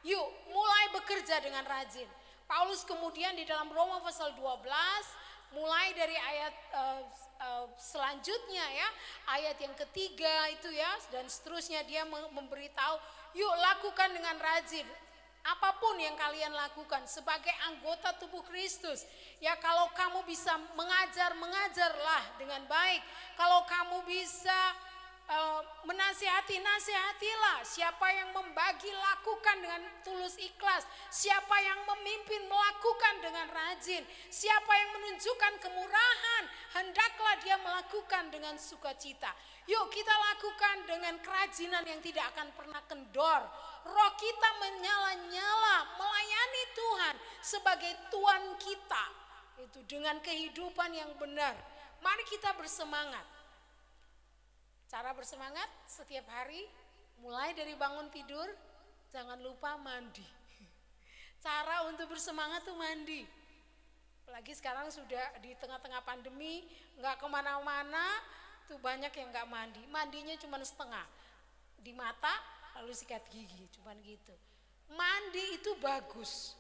yuk mulai bekerja dengan rajin. Paulus kemudian di dalam Roma pasal 12, mulai dari ayat selanjutnya, ya, ayat yang ketiga itu, ya, dan seterusnya dia memberitahu, yuk lakukan dengan rajin. Apapun yang kalian lakukan sebagai anggota tubuh Kristus, ya, kalau kamu bisa mengajar, mengajarlah dengan baik. Kalau kamu bisa menasihati, nasihatilah. Siapa yang membagi, lakukan dengan tulus ikhlas. Siapa yang memimpin, melakukan dengan rajin. Siapa yang menunjukkan kemurahan, hendaklah dia melakukan dengan sukacita. Yuk kita lakukan dengan kerajinan yang tidak akan pernah kendor. Roh kita menyala-nyala melayani Tuhan sebagai Tuhan kita. Itu dengan kehidupan yang benar. Mari kita bersemangat. Cara bersemangat setiap hari, mulai dari bangun tidur, jangan lupa mandi. Cara untuk bersemangat tuh mandi. Apalagi sekarang sudah di tengah-tengah pandemi, nggak kemana-mana, tuh banyak yang nggak mandi. Mandinya cuma setengah, di mata lalu sikat gigi, cuma gitu. Mandi itu bagus,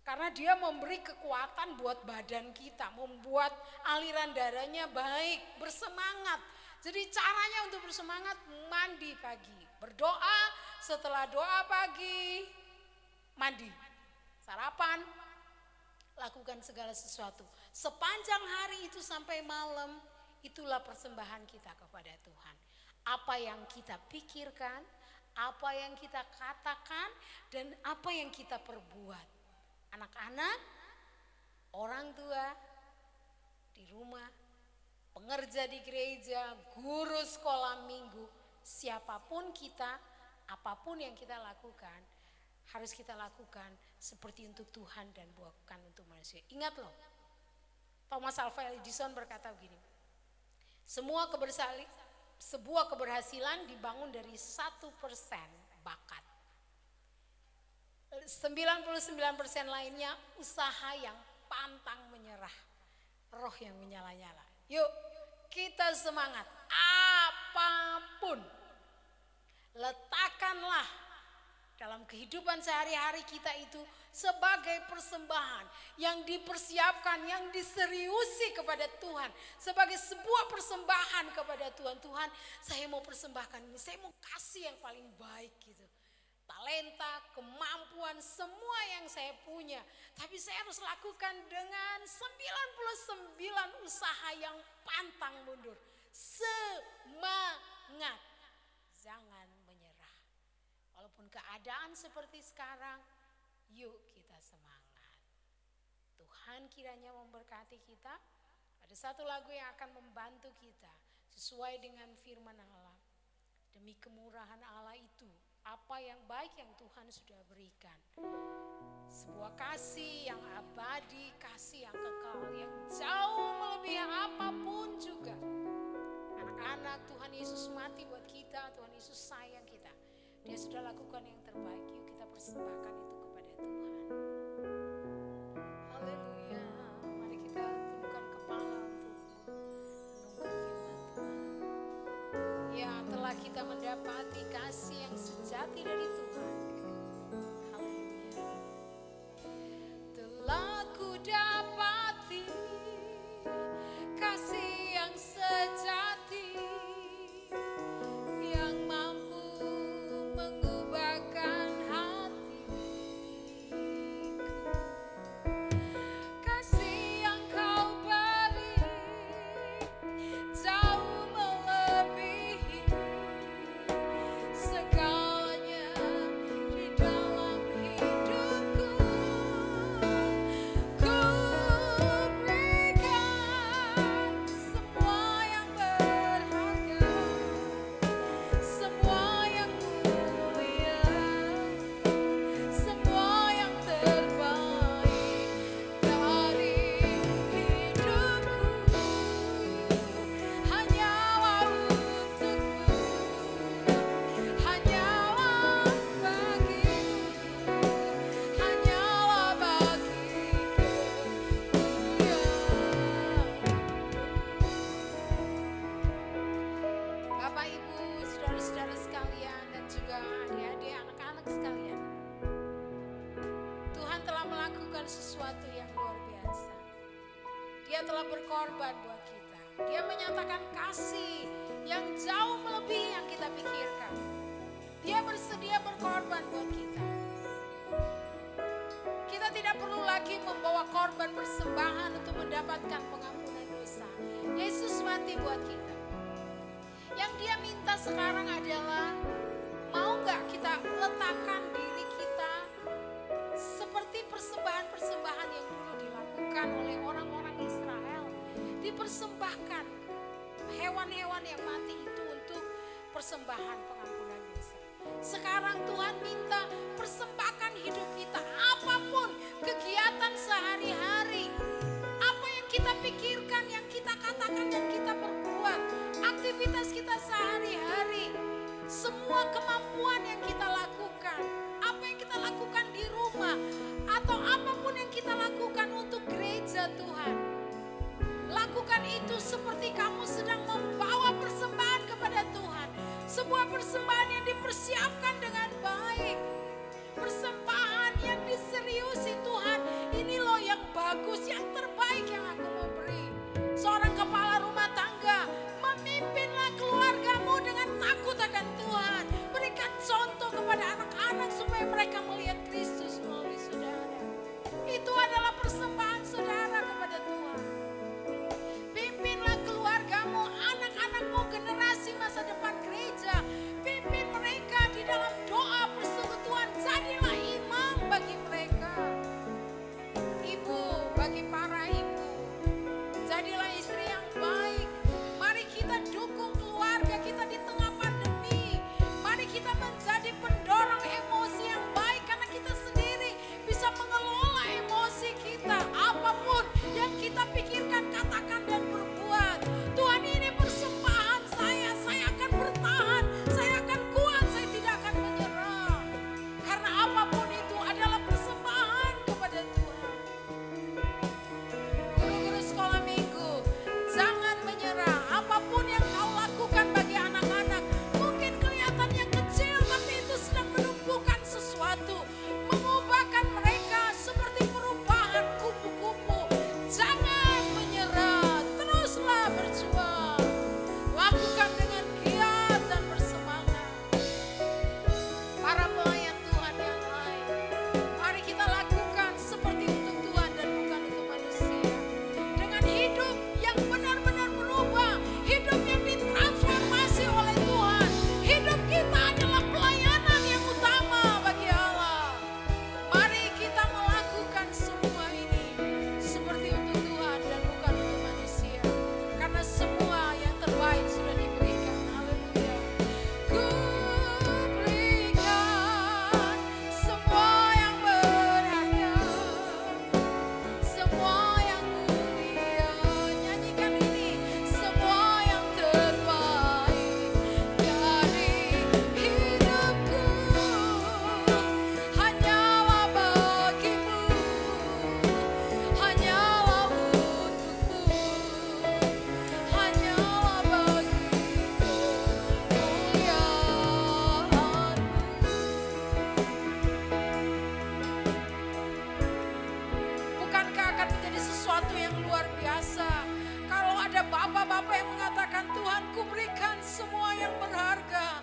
karena dia memberi kekuatan buat badan kita, membuat aliran darahnya baik, bersemangat. Jadi caranya untuk bersemangat, mandi pagi, berdoa, setelah doa pagi, mandi, sarapan, lakukan segala sesuatu. Sepanjang hari itu sampai malam, itulah persembahan kita kepada Tuhan. Apa yang kita pikirkan, apa yang kita katakan, dan apa yang kita perbuat. Anak-anak, orang tua, di rumah, pengerja di gereja, guru sekolah minggu, siapapun kita, apapun yang kita lakukan, harus kita lakukan seperti untuk Tuhan dan bukan untuk manusia. Ingat loh, Thomas Alva Edison berkata begini, sebuah keberhasilan dibangun dari 1% bakat. 99% lainnya usaha yang pantang menyerah, roh yang menyala-nyala. Yuk kita semangat, apapun letakkanlah dalam kehidupan sehari-hari kita itu sebagai persembahan yang dipersiapkan, yang diseriusi kepada Tuhan. Sebagai sebuah persembahan kepada Tuhan. Tuhan, saya mau persembahkan ini, saya mau kasih yang paling baik gitu. Talenta, kemampuan, semua yang saya punya. Tapi saya harus lakukan dengan 99 usaha yang pantang mundur. Semangat, jangan menyerah. Walaupun keadaan seperti sekarang, yuk kita semangat. Tuhan kiranya memberkati kita. Ada satu lagu yang akan membantu kita sesuai dengan firman Allah. Demi kemurahan Allah itu, apa yang baik yang Tuhan sudah berikan. Sebuah kasih yang abadi, kasih yang kekal, yang jauh melebihi apapun juga. Anak-anak, Tuhan Yesus mati buat kita, Tuhan Yesus sayang kita. Dia sudah lakukan yang terbaik, yuk kita persembahkan itu kepada Tuhan. Haleluya, mari kita tundukkan kepala untuk menunggu firman Tuhan. Ya, telah kita mendapati kasih yang sejati dari Tuhan. Haleluya. Telah ku dapati kasih yang sejati yang mampu mengubahkan hatiku. Kasih yang kau beri jauh melebihi segalanya di dalam hidupku. Ku berikan semua yang berharga, semua yang mulia, semua yang terbaik dari hidupku. Hanyalah untukmu, hanyalah bagimu, hanyalah bagiku, ya. Bapak, Ibu, saudara-saudara sekalian dan juga adik-adik, anak-anak sekalian, Tuhan telah melakukan sesuatu yang luar biasa. Dia telah berkorban buat kita. Dia menyatakan kasih yang jauh melebihi yang kita pikirkan. Dia bersedia berkorban buat kita. Kita tidak perlu lagi membawa korban persembahan untuk mendapatkan pengampunan dosa. Yesus mati buat kita. Yang dia minta sekarang adalah, mau gak kita letakkan diri kita seperti persembahan-persembahan yang dulu dilakukan oleh orang-orang Israel. Dipersembahkan hewan-hewan yang mati itu untuk persembahan pengampunan dosa. Sekarang Tuhan minta persembahkan hidup kita, apapun kegiatan sehari-hari, apa yang kita pikirkan, yang kita katakan, yang kita perbuat, aktivitas kita sehari-hari, semua kemampuan yang kita lakukan, apa yang kita lakukan di rumah, atau apapun yang kita lakukan untuk gereja Tuhan. Lakukan itu seperti kamu sedang membawa persembahan kepada Tuhan. Sebuah persembahan yang dipersiapkan dengan baik. Persembahan yang luar biasa. Kalau ada bapak-bapak yang mengatakan, Tuhan, ku berikan semua yang berharga.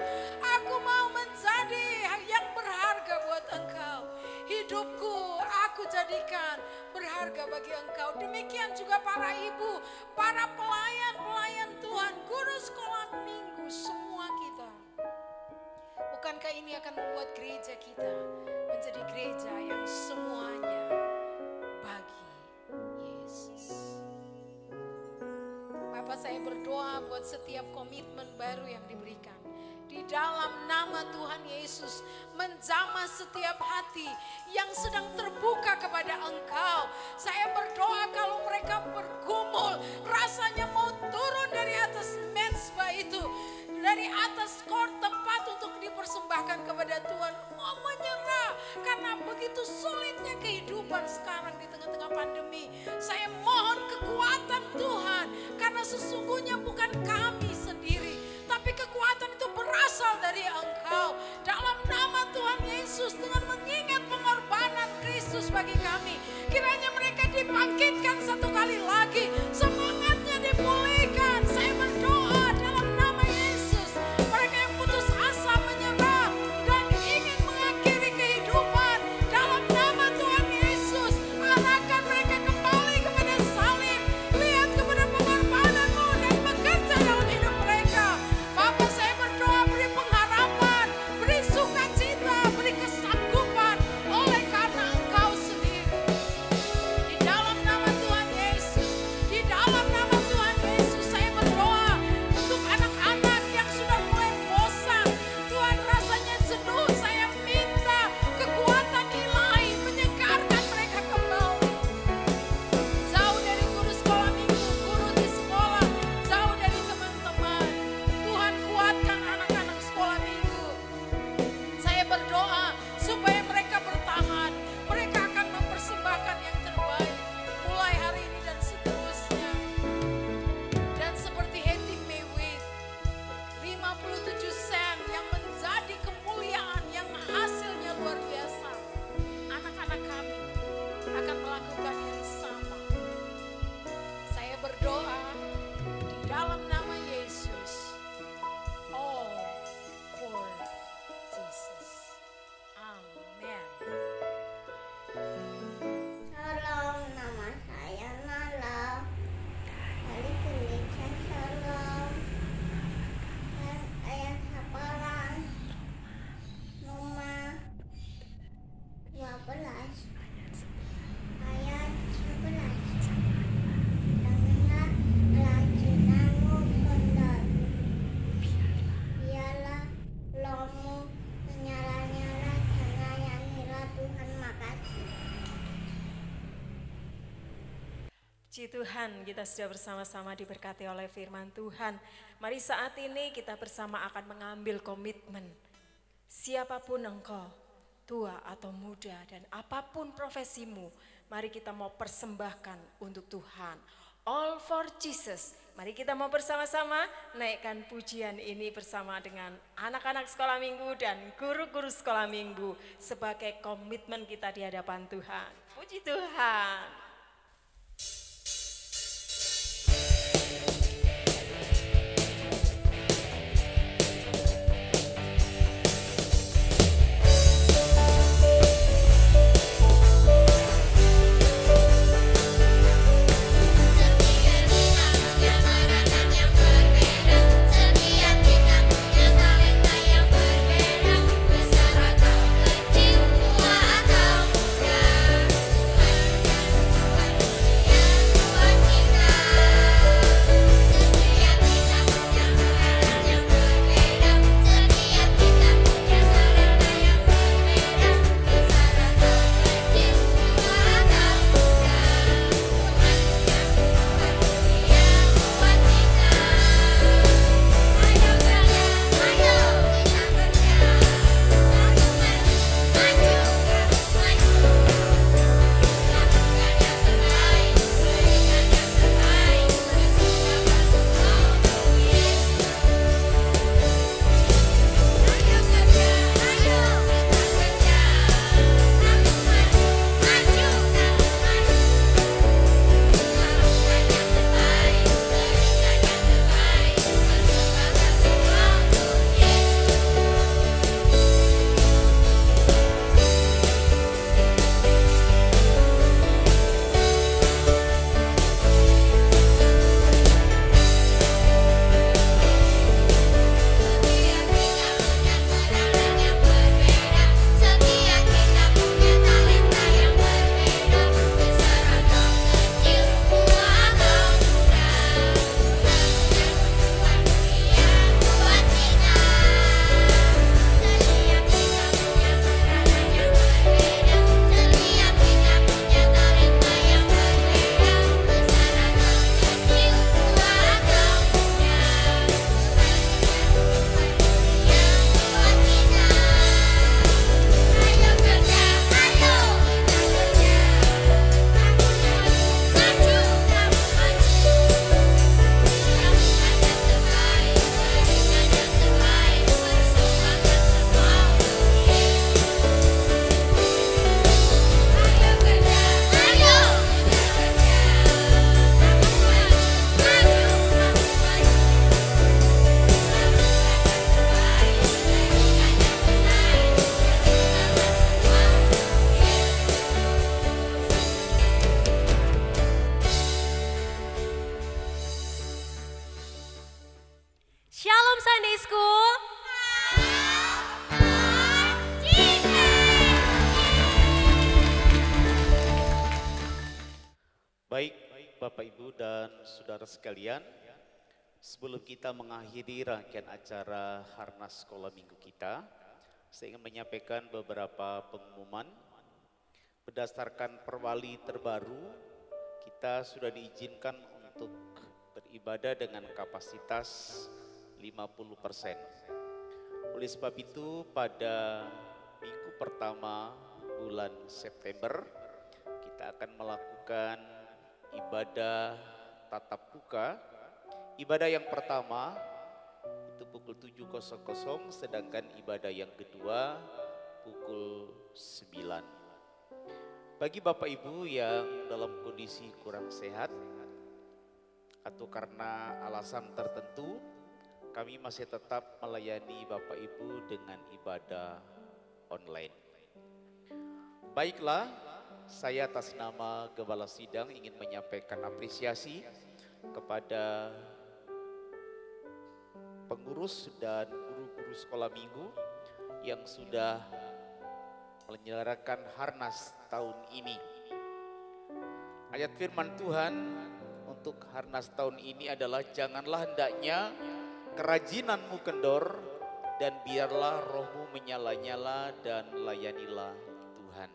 Aku mau menjadi yang berharga buat Engkau. Hidupku aku jadikan berharga bagi Engkau. Demikian juga para ibu, para pelayan-pelayan Tuhan, guru sekolah minggu, semua kita. Bukankah ini akan membuat gereja kita menjadi gereja yang semuanya bagi Yesus. Bapak, saya berdoa buat setiap komitmen baru yang diberikan. Di dalam nama Tuhan Yesus, menjamah setiap hati yang sedang terbuka kepada Engkau. Saya berdoa kalau mereka bergumul, rasanya mau turun dari atas mezbah itu, dari atas tempat untuk dipersembahkan kepada Tuhan, mau menyerah karena begitu sulitnya kehidupan sekarang di tengah-tengah pandemi. Saya mohon kekuatan Tuhan, karena sesungguhnya bukan kami sendiri, tapi kekuatan itu berasal dari Engkau. Dalam nama Tuhan Yesus, dengan mengingat pengorbanan Kristus bagi kami, kiranya mereka dibangkitkan satu kali lagi, semangatnya dipulihkan. Saya berdoa dalam nama Yesus, mereka yang putus asa, menyerah, dan ingin mengakhiri kehidupan, dalam nama Tuhan Yesus, arahkan mereka kembali kepada salib, lihat kepada pengorbanan-Mu dan bekerja dalam hidup mereka. Bapak, saya berdoa, beri pengharapan, beri sukacita, beri kesanggupan oleh karena Engkau sendiri. Di dalam nama Tuhan Yesus, di dalam nama Tuhan Yesus, saya berdoa untuk anak-anak yang sudah mulai bosan, Tuhan rasanya jenuh, saya minta kekuatan ilahi menyegarkan mereka kembali. Jauh dari guru sekolah minggu, guru di sekolah, jauh dari teman-teman. Tuhan, kuatkan anak-anak sekolah minggu. Saya berdoa supaya mereka bertahan. Mereka akan mempersembahkan yang terbaik mulai hari ini dan seterusnya. Dan seperti Hetty Mewit, 57 sen yang menjadi kemuliaan yang hasilnya luar biasa. Anak-anak kami akan melakukan yang sama. Saya berdoa di dalam nama Yesus. All for Jesus. Amen. Shalom, nama saya Nala. Dari gereja Shalom. Dan ayat hafalan Roma 12 ayat 11. Janganlah kelanjutanmu kendor, biarlah rohmu menyala-nyala dan layanilah Tuhan. Makasih. Puji Tuhan, kita sudah bersama-sama diberkati oleh firman Tuhan. Mari saat ini kita bersama akan mengambil komitmen. Siapapun engkau, tua atau muda, dan apapun profesimu, mari kita mau persembahkan untuk Tuhan. All for Jesus. Mari kita mau bersama-sama naikkan pujian ini bersama dengan anak-anak sekolah minggu dan guru-guru sekolah minggu sebagai komitmen kita di hadapan Tuhan. Puji Tuhan. Setiap kita punya talenta yang berbeda, besar atau kecil, tua atau muda. Tuhan Baik, Bapak Ibu dan Saudara sekalian, sebelum kita mengakhiri rangkaian acara Harnas Sekolah Minggu kita, saya ingin menyampaikan beberapa pengumuman. Berdasarkan perwali terbaru, kita sudah diizinkan untuk beribadah dengan kapasitas 50%. Oleh sebab itu, pada minggu pertama bulan September, kita akan melakukan ibadah tatap muka. Ibadah yang pertama itu pukul 7.00, sedangkan ibadah yang kedua pukul 9. Bagi Bapak Ibu yang dalam kondisi kurang sehat atau karena alasan tertentu, kami masih tetap melayani Bapak Ibu dengan ibadah online. Baiklah, saya atas nama Gembala Sidang ingin menyampaikan apresiasi kepada pengurus dan guru-guru sekolah minggu yang sudah menyelenggarakan Harnas tahun ini. Ayat firman Tuhan untuk Harnas tahun ini adalah, janganlah hendaknya kerajinanmu kendor, dan biarlah rohmu menyala-nyala dan layanilah Tuhan.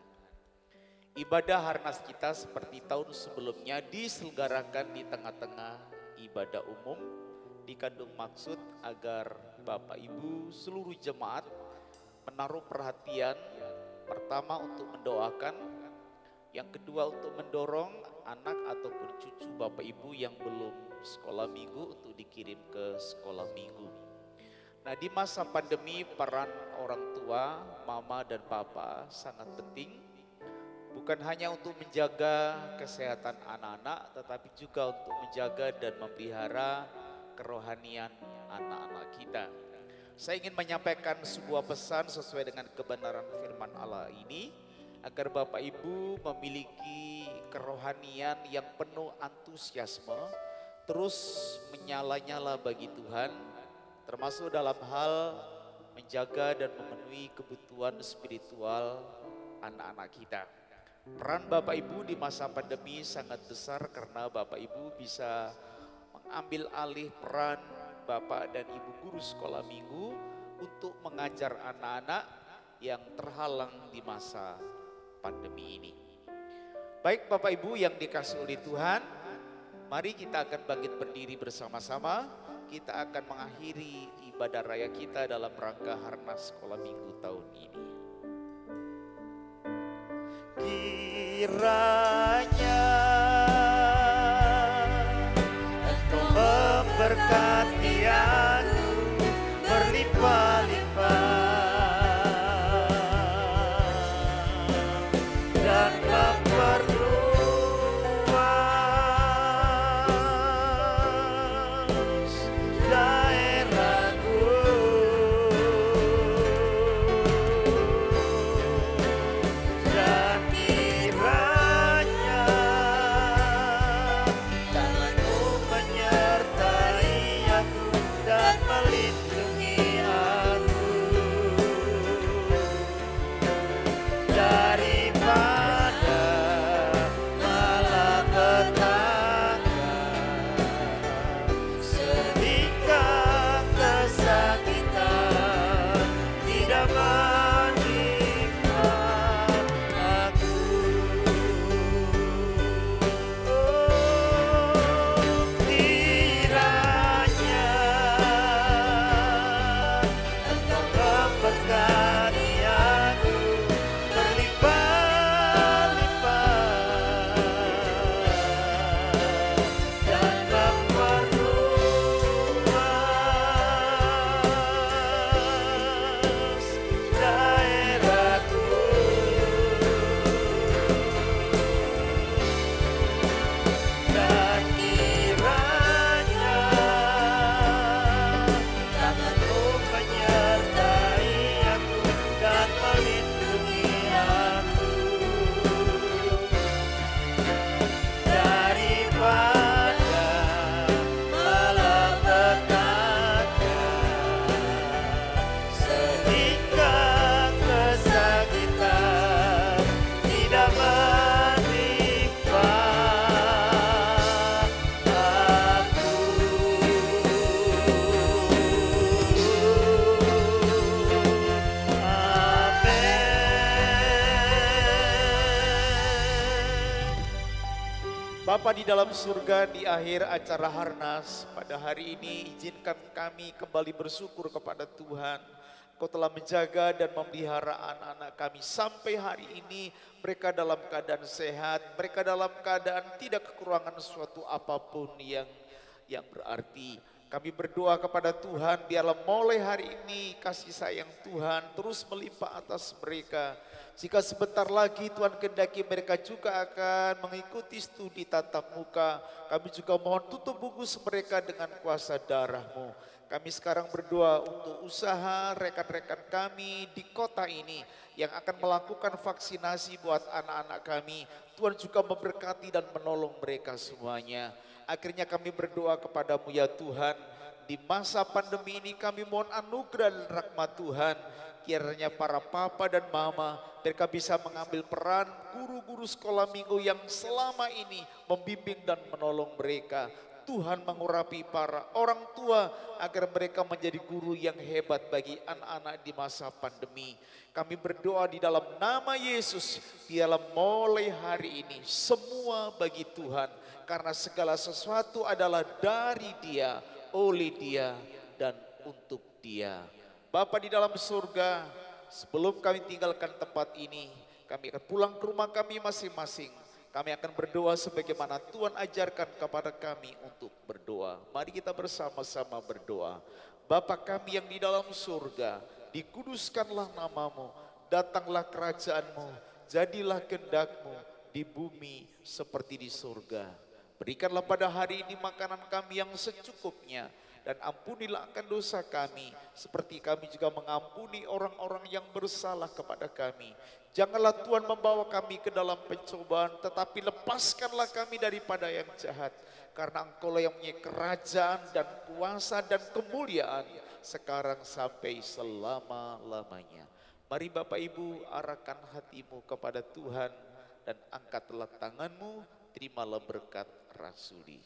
Ibadah Harnas kita seperti tahun sebelumnya diselenggarakan di tengah-tengah ibadah umum, dikandung maksud agar Bapak Ibu seluruh jemaat menaruh perhatian, pertama untuk mendoakan, yang kedua untuk mendorong anak ataupun cucu Bapak Ibu yang belum sekolah minggu untuk dikirim ke sekolah minggu. Nah, di masa pandemi peran orang tua, mama dan papa sangat penting, bukan hanya untuk menjaga kesehatan anak-anak, tetapi juga untuk menjaga dan memelihara kerohanian anak-anak kita. Saya ingin menyampaikan sebuah pesan sesuai dengan kebenaran firman Allah ini, agar Bapak Ibu memiliki kerohanian yang penuh antusiasme, terus menyala-nyala bagi Tuhan, termasuk dalam hal menjaga dan memenuhi kebutuhan spiritual anak-anak kita. Peran Bapak Ibu di masa pandemi sangat besar karena Bapak Ibu bisa mengambil alih peran Bapak dan Ibu guru sekolah minggu untuk mengajar anak-anak yang terhalang di masa pandemi ini. Baik Bapak Ibu yang dikasihi oleh Tuhan, mari kita akan bangkit berdiri bersama-sama. Kita akan mengakhiri ibadah raya kita dalam rangka Harnas Sekolah Minggu tahun ini. Kiranya Engkau memberkati aku berlimpah-limpah dan memperluas daerahku, dan kiranya tanganmu menyertai Bapa di dalam surga, di akhir acara Harnas pada hari ini izinkan kami kembali bersyukur kepada Tuhan. Kau telah menjaga dan memelihara anak-anak kami sampai hari ini. Mereka dalam keadaan sehat, mereka dalam keadaan tidak kekurangan suatu apapun yang berarti. Kami berdoa kepada Tuhan, biarlah mulai hari ini kasih sayang Tuhan terus melimpah atas mereka. Jika sebentar lagi Tuhan kehendaki mereka juga akan mengikuti studi tatap muka, kami juga mohon tutup bungkus mereka dengan kuasa darah-Mu. Kami sekarang berdoa untuk usaha rekan-rekan kami di kota ini yang akan melakukan vaksinasi buat anak-anak kami. Tuhan juga memberkati dan menolong mereka semuanya. Akhirnya kami berdoa kepadamu ya Tuhan, di masa pandemi ini kami mohon anugerah dan rahmat Tuhan. Kiranya para papa dan mama mereka bisa mengambil peran guru-guru sekolah minggu yang selama ini membimbing dan menolong mereka. Tuhan mengurapi para orang tua agar mereka menjadi guru yang hebat bagi anak-anak di masa pandemi. Kami berdoa di dalam nama Yesus, biarlah mulai hari ini semua bagi Tuhan. Karena segala sesuatu adalah dari Dia, oleh Dia, dan untuk Dia. Bapa di dalam surga, sebelum kami tinggalkan tempat ini, kami akan pulang ke rumah kami masing-masing. Kami akan berdoa sebagaimana Tuhan ajarkan kepada kami untuk berdoa. Mari kita bersama-sama berdoa. Bapa kami yang di dalam surga, dikuduskanlah namamu, datanglah kerajaanmu, jadilah kehendak-Mu di bumi seperti di surga. Berikanlah pada hari ini makanan kami yang secukupnya, dan ampunilah akan dosa kami, seperti kami juga mengampuni orang-orang yang bersalah kepada kami. Janganlah Tuhan membawa kami ke dalam pencobaan, tetapi lepaskanlah kami daripada yang jahat. Karena Engkau yang punya kerajaan dan kuasa dan kemuliaan, sekarang sampai selama-lamanya. Mari Bapak Ibu arahkan hatimu kepada Tuhan, dan angkatlah tanganmu, terimalah berkat rasuli.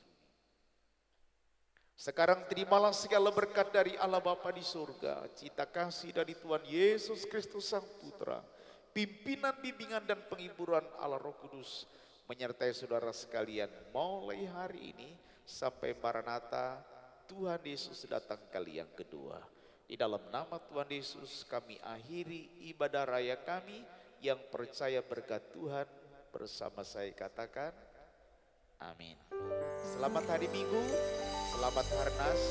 Sekarang terimalah segala berkat dari Allah Bapa di surga, cinta kasih dari Tuhan Yesus Kristus Sang Putra, pimpinan, bimbingan dan penghiburan Allah Roh Kudus menyertai saudara sekalian mulai hari ini sampai Maranatha Tuhan Yesus datang kali yang kedua. Di dalam nama Tuhan Yesus kami akhiri ibadah raya kami. Yang percaya berkat Tuhan bersama saya katakan amin. Selamat hari Minggu, selamat Harnas.